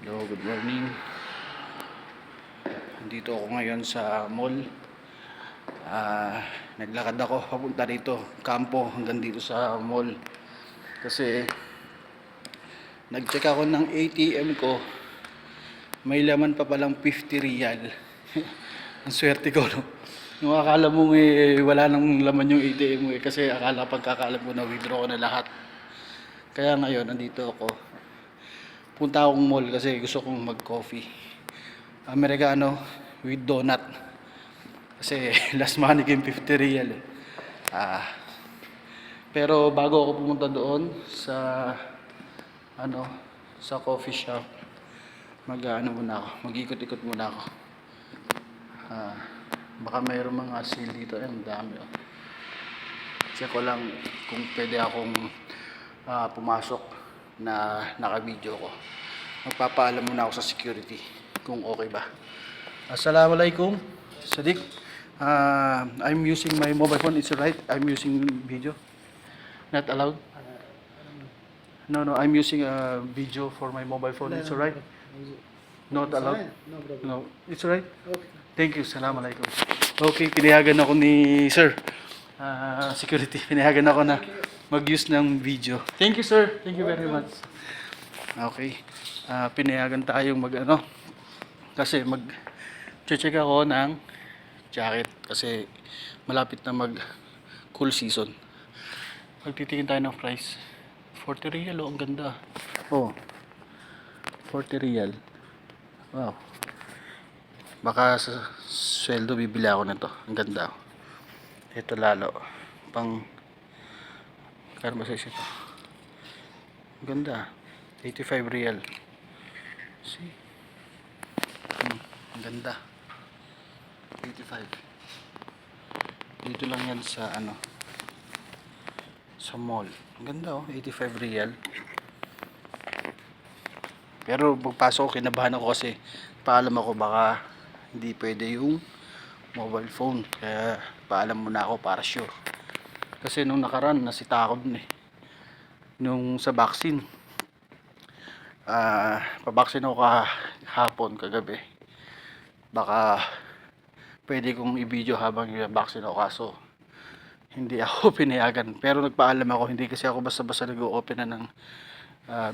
Hello, good morning. Nandito ako ngayon sa mall. Naglakad ako papunta dito, kampo, hanggang dito sa mall. Kasi nag-check ako ng ATM ko. May laman pa palang 50 real. Ang swerte ko, no? Yung akala mo wala nang laman yung ATM mo kasi pagkakaalam ko na withdraw ko na lahat. Kaya ngayon, nandito ako. Punta akong mall kasi gusto kong mag-coffee. Americano with donut. Kasi last money ko yung 50 real eh. Ah, pero bago ako pumunta doon sa ano, sa coffee shop, muna ako, mag-ikot-ikot muna ako. Ah, baka mayroong mga sale dito, ang dami oh. Check ko lang kung pwede akong pumasok na naka-video ko. Magpapaalam muna ako sa security kung okay ba. Assalamualaikum, Sadiq. I'm using my mobile phone. It's right. I'm using video. Not allowed. No, I'm using a video for my mobile phone. It's alright. Not allowed. No problem. No, it's alright. Okay. Thank you. Assalamualaikum. Okay, pinayagan ako ni sir. Security. Pinayagan ako na mag-use ng video. Thank you, sir. Thank you very much. Okay. Pinayagan tayong kasi check ako ng jacket kasi malapit na mag cool season. Magtitingin tayo ng price. 40 real, oh, ang ganda. Oh, 40 real. Wow. Baka sa sweldo bibili ako nito. Ang ganda. Ito lalo. Pang kano ba size ito? Ang ganda. 85 real. See? Ang ganda. 85. Dito lang yan sa sa mall. Ang ganda oh, 85 real. Pero pagpasok ko, kinabahan ako kasi paalam ako baka hindi pwede yung mobile phone. Kaya paalam muna ako para sure. Kasi nung nakaraan, nasita ako dun eh. Nung sa vaccine. Pa-vaccine ako kahapon, kagabi. Baka pwede kong i-video habang i-vaccine ako kaso hindi ako pinayagan. Pero nagpaalam ako, hindi kasi ako basta-basta nag-open na ng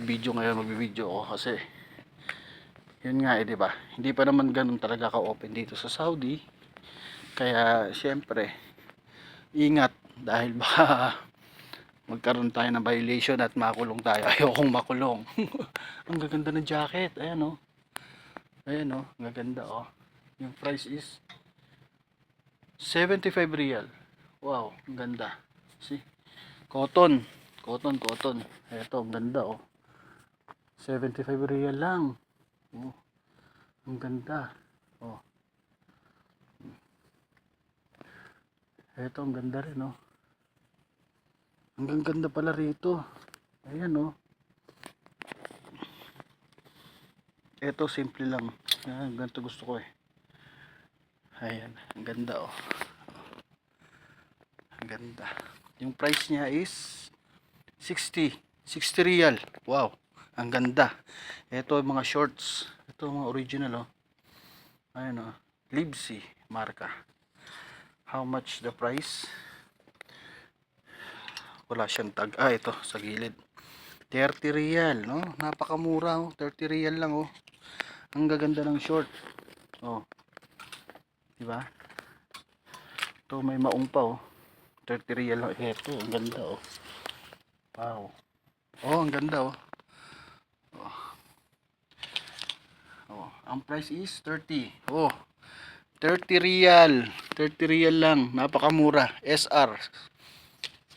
video ngayon, mag-video ako kasi yun nga di ba? Hindi pa naman ganun talaga ka-open dito sa Saudi. Kaya syempre ingat dahil baka magkaroon tayo ng violation at makulong tayo. Ayokong makulong. Ang gaganda ng jacket. Ayan oh. Ayan oh, ang gaganda oh. Yung price is 75 real. Wow, ang ganda. See? Cotton. Ito, ang ganda oh. 75 real lang. Oh. Ang ganda. Oh. Ito, ang ganda rin oh. Ang ganda pala rito. Ayan oh. Ito, simple lang. Ayan, ganito gusto ko eh. Ayan, ang ganda oh. Ang ganda. Yung price niya is 60 real. Wow, ang ganda. Ito mga shorts. Ito mga original oh. Ayan oh. Libsy marka. How much the price? Wala siyang tag. Ito sa gilid. 30 real, no? Napakamura oh. 30 real lang oh. Ang gaganda ng short. Oh. Di ba? Ito may maong pa oh. 30 real oh. Ito, ang ganda oh. Wow. Oh, ang ganda oh. Oh. Oh, ang price is 30. Oh. 30 real. 30 real lang. Napakamura. SR.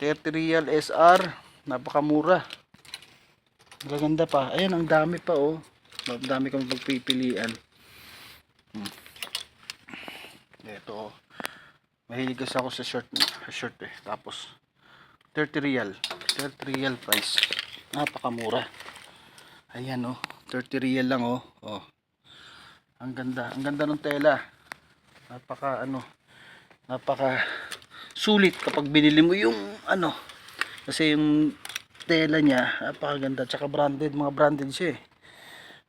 30 real SR. Napakamura. Gaganda pa. Ayan, ang dami pa oh. Ang dami kang pagpipilian. Ito oh. Mahilig kasi ako sa shirt eh. Tapos 30 real. 30 real price. Napakamura. Ayan oh. 30 real lang oh. Oh. Ang ganda. Ang ganda ng tela. Napaka sulit kapag binili mo yung kasi yung tela niya napakaganda, tsaka branded, mga branded siya eh.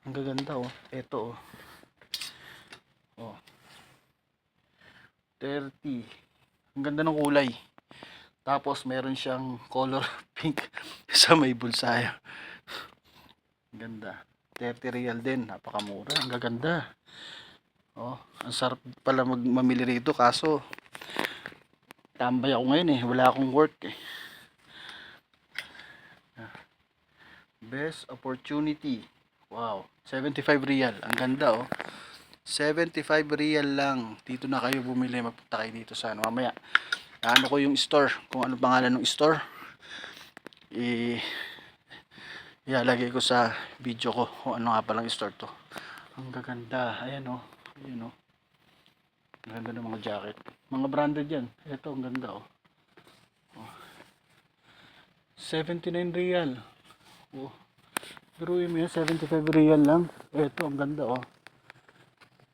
Ang gaganda oh. Ito oh. Oh, 30. Ang ganda ng kulay. Tapos meron siyang color pink sa may bulsayo. Ang ganda. 30 real din. Napakamura. Ang gaganda. Oh, ang sarap pala mamili rito kaso tambay ako ngayon eh. Wala akong work eh. Best opportunity. Wow, 75 real. Ang ganda oh. 75 real lang. Dito na kayo bumili. Magpunta kayo dito sa ano. Mamaya, ano ko yung store. Kung ano pangalan ng store. Ilalagay ko sa video ko. Kung ano nga palang store to. Ang gaganda. Ayan oh. Ayan oh. Ang ganda ng mga jacket. Mga branded yan. Ito, ang ganda oh. 79 real. Oh. Biruin mo yan, 75 real lang. Ito, ang ganda oh.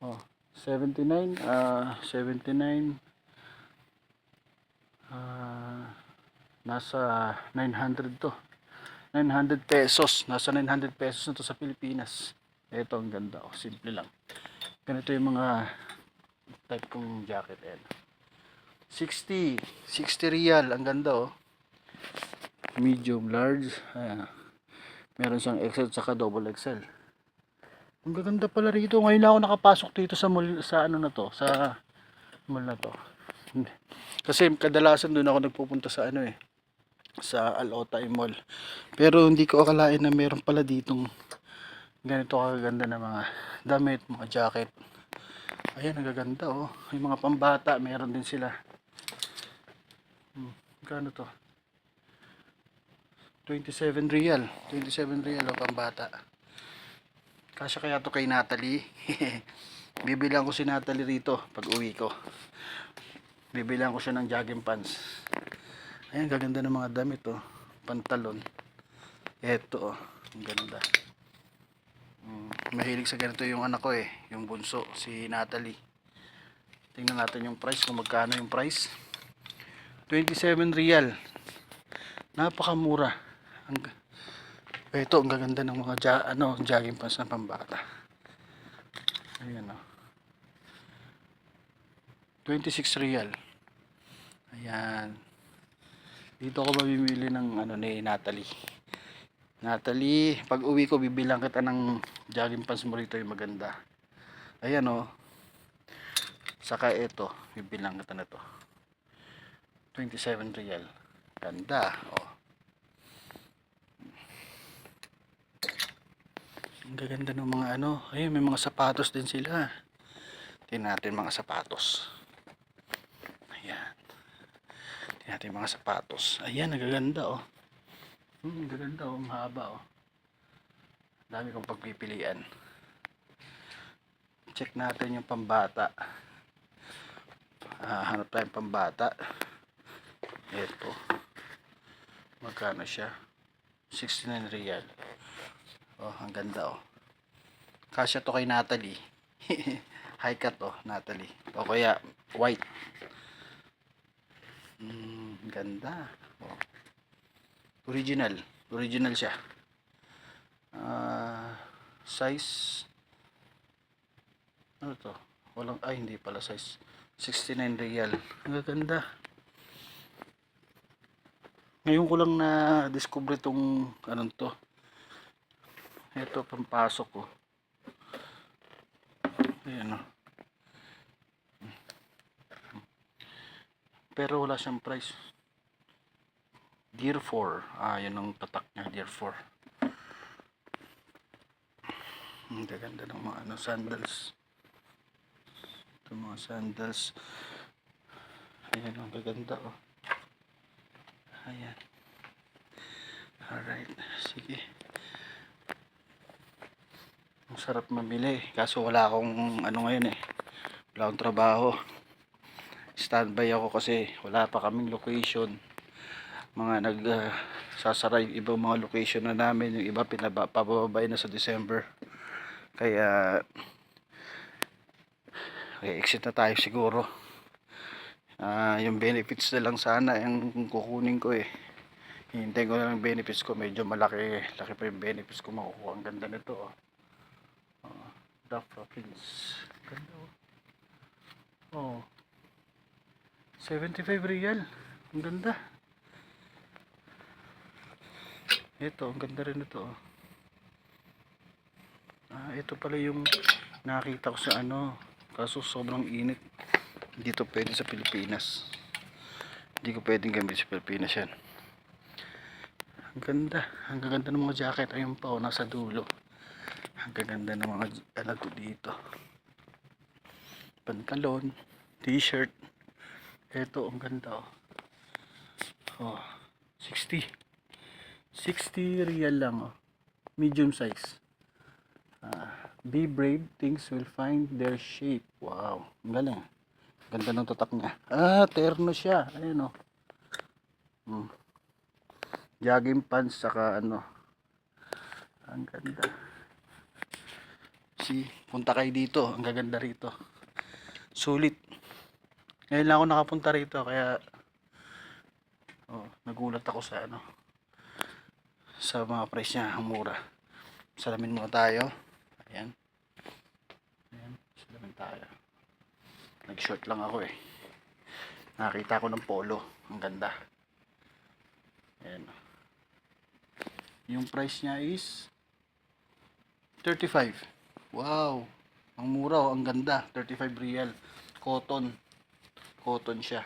Oh, 79, 79, nasa 900 to. 900 pesos. Nasa 900 pesos na to sa Pilipinas. Ito, ang ganda oh. Simple lang. Ganito yung mga type kong jacket. Ayan. 60 real. Ang ganda oh. Medium, large. Ayan. Meron siyang XL saka double XL. Ang gaganda pala rito. Ngayon lang ako nakapasok dito sa mall, sa ano na to, sa mall na to. Kasi kadalasan doon ako nagpupunta sa ano eh, sa Al-Otay Mall. Pero hindi ko akalain na meron pala ditong ganito kaganda na mga damit, mga jacket. Ayan, ang gaganda oh. Yung mga pambata, meron din sila. Kano to? 27 real. 27 real oh, pambata. Kasya kaya to kay Natalie. Bibilang ko si Natalie rito pag uwi ko. Bibilang ko siya ng jogging pants. Ayan, gaganda ng mga damit oh. Pantalon. Eto oh, ang ganda. Mahilig sa ganito yung anak ko eh, yung bunso, si Natalie. Tingnan natin yung price, kung magkano yung price. 27 real. Napakamura. Ito, ang gaganda ng mga jogging pants na pambata. Ayan o. 26 real. Ayan. Dito ako mamimili ng ano ni Natalie. Natalie, pag uwi ko bibilang kita ng jogging pants mo rito yung maganda. Ayan o. Saka ito, bibilang kita na to. 27 real. Ganda. O. Ang gaganda ng mga ano. Ayun, may mga sapatos din sila. Tingnan natin mga sapatos. Ayan. Tingnan natin mga sapatos. Ayan, nagaganda oh. Gaganda oh, mahaba oh. Dami kong pagpipilian. Check natin yung pambata. Hanap tayong pambata. Ito. Magkano siya? 69 real. Oh, ang ganda oh. Kasya to kay Natalie. High cut oh, Natalie. O kaya white. Ganda. Oh. Original. Original siya. Size ano to? Walang, ay hindi pala size. 69 real. Ang ganda. Ngayon ko lang na discover itong anong to. Ito pampasok ko. Ayan o. Pero wala siyang price. Dear 4. Yan ang tatak niya. Dear 4. Ang gaganda ng mga ano, sandals. Ito mga sandals. Ayan ang gaganda oh. Ayan. Alright. Sige. Ang sarap mamili. Kaso wala akong ano ngayon eh. Wala akong trabaho. Standby ako kasi wala pa kaming location. Mga sasara yung ibang mga location na namin. Yung iba pababay na sa December. Kaya exit na tayo siguro. Yung benefits na lang sana yung kukunin ko eh. Hintay ko na lang benefits ko. Medyo malaki pa yung benefits ko makukuha. Ang ganda nito oh. The Province. Ganda oh. 75 real. Ang ganda. Ito, ang ganda rin ito. Ito pala yung nakita ko sa ano. Kaso sobrang init. Hindi to pwede sa Pilipinas. Hindi ko pwedeng gamit sa Pilipinas yan. Ang ganda. Ang gaganda ng mga jacket. Ayun pa nasa dulo. Ang gaganda ng mga alago dito. Pantalon, t-shirt. Ito, ang ganda oh. 60 real lang medium size. Be brave, things will find their shape. Wow, ang galing. Ganda ng tatak niya. Terno siya. Ayun jogging pants saka ano. Ang ganda. Punta kayo dito. Ang gaganda rito. Sulit. Ngayon lang ako nakapunta rito kaya nagulat ako sa ano, sa mga price niya, ang mura. Salamin muna tayo. Ayan, salamin tayo. Nag short lang ako nakita ko ng polo, ang ganda. Ayan. Yung price niya is 35. Wow, ang mura ang ganda. 35 real. Cotton siya.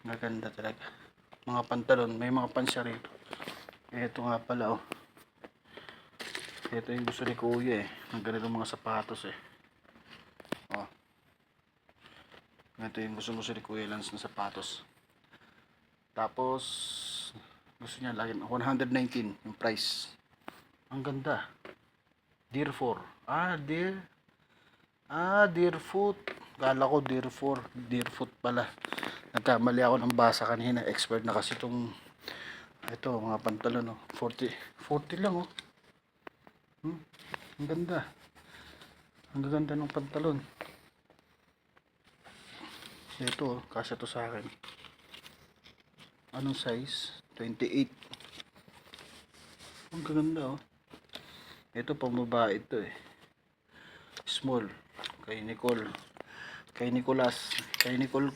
Maganda talaga. Mga pantalon, may mga pants siya rito. Ito nga pala ito yung gusto ni kuya ang ganito mga sapatos ito yung gusto ni kuya Lance na sapatos. Tapos gusto niya lagyan 119 yung price. Ang ganda. Deerfoot. Deerfoot. Kala ko Deerfoot pala. Nagkamali ako ng basa kanina. Expert na kasi itong mga pantalon 40 lang ang ganda. Ang ganda ng pantalon. Ito kasya to sa akin. Anong size? 28. Ang ganda ito pang babae ito small. Kay Nicole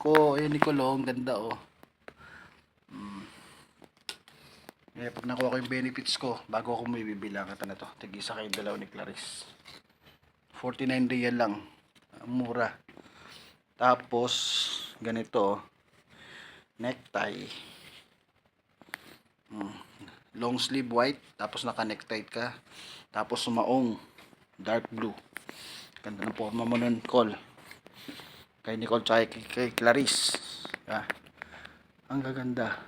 ko. Nicole ang ganda pag nakuha ko yung benefits ko bago ako may bibilang ito na to. Tig-isa kayo dalaw ni Clarice. 49 real lang. Mura. Tapos ganito necktie. Long sleeve white tapos naka necktie ka. Tapos sumaong dark blue. Ganda ng forma mo nun, Nicole. Kay Nicole tsaka kay Clarice. Ang gaganda.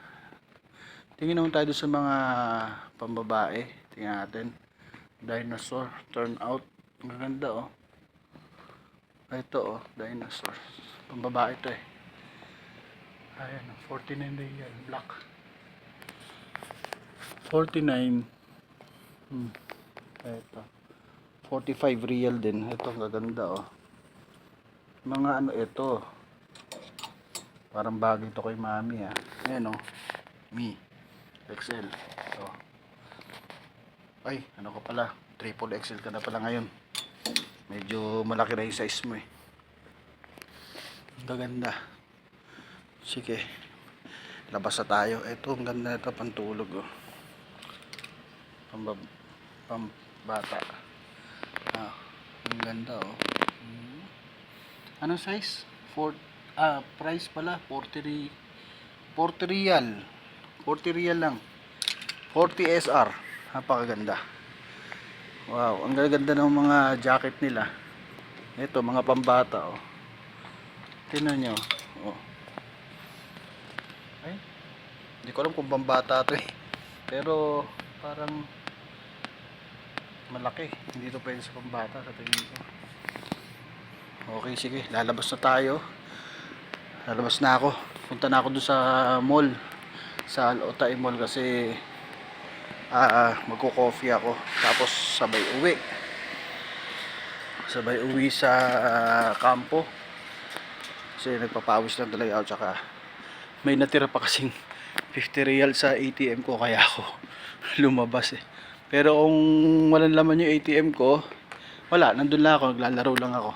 Tingin naman tayo sa mga pambabae. Tingnan natin. Dinosaur. Turn out. Ang ganda Ito dinosaur. Pambabae ito Ayan 49 real. Black. 49. Ito. 45 real din. Ito ang gaganda Mga ito. Parang bagay ito kay mami Ayan Me. XL. Ay, ano ka pala? Triple XL ka na pala ngayon. Medyo malaki na yung size mo Ang gaganda. Sige. Labas na tayo. Ito, ang ganda ito. Pantulog Pambata. Ang ganda Anong size? Price pala 40 real. 40 real lang. 40 SR. Napakaganda. Wow, ang gaganda ng mga jacket nila. Ito, mga pambata Tingnan nyo. Ay, hindi ko alam kung pambata ito Pero parang malaki. Hindi ito pwede sa pambata sa tingin ko. Okay, sige. Lalabas na tayo. Lalabas na ako. Punta na ako doon sa mall. Sa Al-Otay Mall kasi magko-coffee ako. Tapos sabay uwi sa kampo. Kasi nagpapawis lang talaga ako. Tsaka may natira pa kasing 50 real sa ATM ko kaya ako lumabas Pero kung walang laman yung ATM ko, Wala, nandun lang ako, naglalaro lang ako.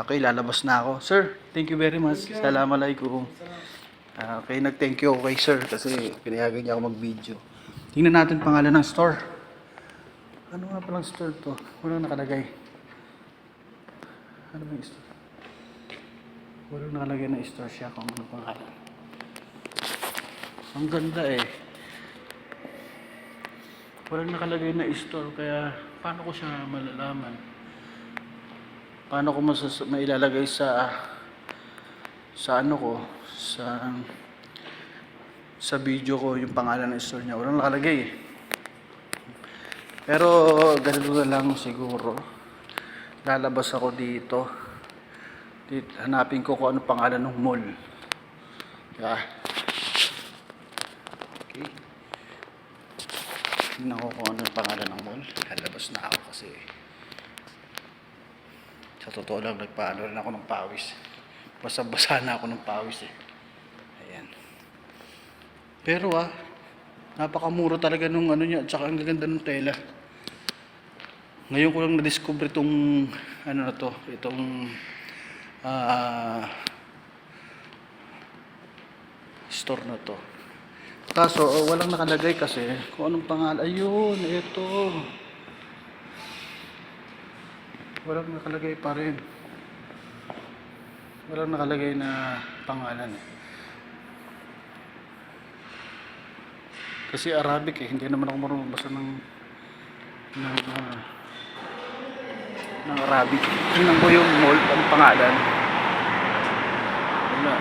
Okay, lalabas na ako. Sir, thank you very much. Assalamualaikum. Okay, nag-thank you ako kay sir kasi pinayagan niya ako mag-video. Tingnan natin pangalan ng store. Ano nga palang store to? Walang nakalagay. Ano ba yung store? Walang nakalagay na store siya kung ano pangalan. Ang ganda eh. Walang nakalagay na store kaya paano ko siya malalaman? Paano ko mailalagay sa ano ko sa video ko yung pangalan ng store niya. Walang nakalagay eh. Pero ganito na lang siguro. Lalabas ako dito. Hanapin ko kung ano pangalan ng mall. Yeah. Okay. Tingnan ko kung ano pangalan ng mall. Lalabas na ako kasi sa totoo lang nagpaano rin ako ng pawis. Basa-basa na ako ng pawis eh. Ayan. Pero napakamura talaga nung ano niya at saka ang gaganda ng tela. Ngayon ko lang na-discover itong ano na to, itong store na to. Kaso walang nakalagay kasi kung anong pangalan. Ayun, ito. Walang nakalagay pa rin. Walang nakalagay na pangalan eh. Kasi Arabic eh, hindi naman ako marunong magbasa ng Arabic. Tingnan ko yung mall, ang pangalan. Wala.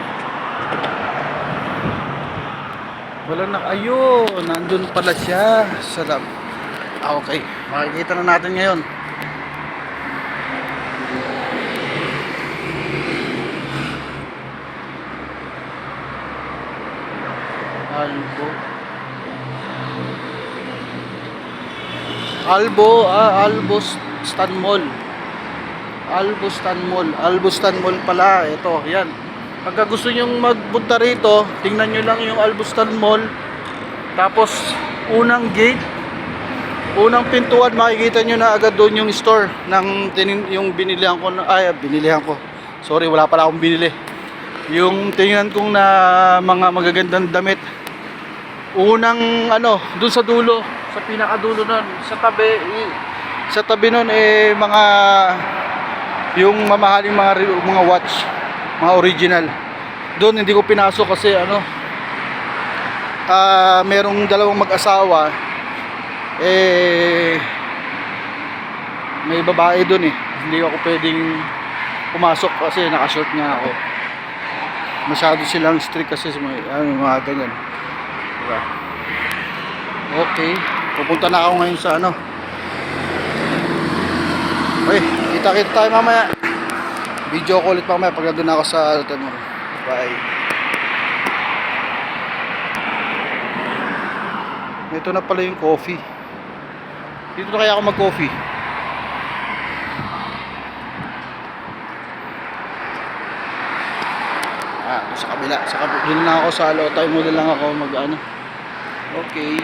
Wala na. Ayun, nandun pala siya. Sarap. Okay, makikita na natin ngayon. Albustan Mall. Albustan Mall pala. Ito, yan. Pagka gusto nyong magpunta rito, tingnan nyo lang yung Albustan Mall. Tapos, unang gate, unang pintuan, makikita nyo na agad doon yung store ng yung binilihan ko. Sorry, wala pala akong binili. Yung tingnan kong na mga magagandang damit. Unang doon sa dulo, sa pinakadulo nun, sa tabi nun mga yung mamahaling mga watch, mga original. Doon hindi ko pinasok kasi merong dalawang mag-asawa may babae doon eh. Hindi ako pwedeng pumasok kasi naka-short nga ako. Masyado silang strict kasi sa mga ganyan. Diba? Okay, pupunta na ako ngayon sa okay, kita-kita tayo mamaya. Video ko ulit mamaya pag nandun ako sa hotel mo. Bye. Ito na pala yung coffee. Dito na kaya ako mag-coffee. Sa kabila. Doon lang ako sa Alotay mo lang ako mag Okay.